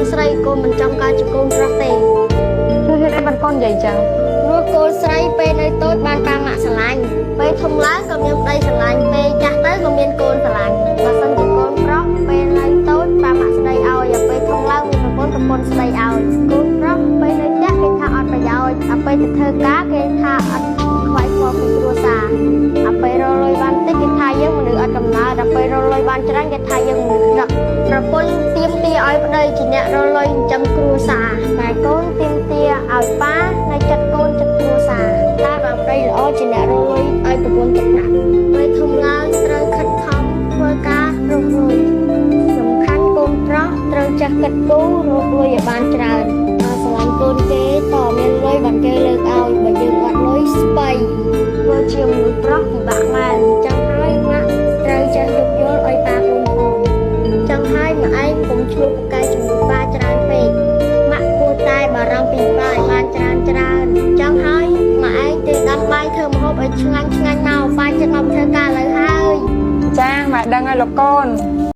นស្រីកូនមិនចង់កើតជាកូនប្រុសទេคือเหตุใดมันก้อนใหญ่จังព្រោះកូនស្រីពេលនៅតូចបានប៉ាម៉ាក់ស្រឡាញ់ពេលធំឡើងក៏មានប្តីស្រឡាញ់ពេលចាស់ទៅក៏មានកូនស្រឡាញ់បើសិនជាកូនប្រុសពេលនៅតូចប៉ាម៉ាក់ស្ដីឲ្យពេលធំឡើងមានប្រពន្ធស្ដីឲ្យកូនប្រុសពេលនៅផ្ទះគេថាអត់ប្រយោជន៍ពេលទៅធ្វើការគេថាអត់ខ្វាយខ្វល់ពីគ្រួសារពេលរលុយបានតិចគេថាយើងមនុស្សអត់កំណើតពេលរលុយបានច្រើនគេថាយើងមនុស្សដឹកប្រពន្ធទៀមទាឲ្យប្តីជាអ្នករលុយចិញ្ចឹមគ្រួសារតែកូនទៀមទាឲ្យប៉ានៅចិត្តកូនចិត្តគ្រួសារតែបើប្តីល្អជាអ្នករលុយឲ្យប្រពន្ធទឹកដាក់ពេលធំឡើងត្រូវខិតខំធ្វើការរកលុយសំខាន់កូនប្រុសត្រូវចេះគិតគូររកលុយឲ្យបានច្រើនបើស្រឡាញ់កូនគេតមានលុយបានគេលើកឲ្យបើយើងអត់លុយស្បៃធ្វើជាមនុស្សប្រុសពិបាកមែនចឹងហើយម៉ាក់ត្រូវចេះយោគយល់ឲ្យប៉ាកូនផងចឹងហើយម៉ាក់ឯងកុំឆ្លុះប្រកែកជាមួយប៉ាច្រើនពេកម៉ាក់គួរតែបារម្ភពីប៉ាឲ្យបានច្រើនចឹងហើយម៉ាក់ឯងទៅដាំបាយធ្វើម្ហូបឲ្យឆ្ងាញ់មកប៉ាចិត្តមកធ្វើការឥឡូវហើយចាម៉ែដឹងហើយលោកកូន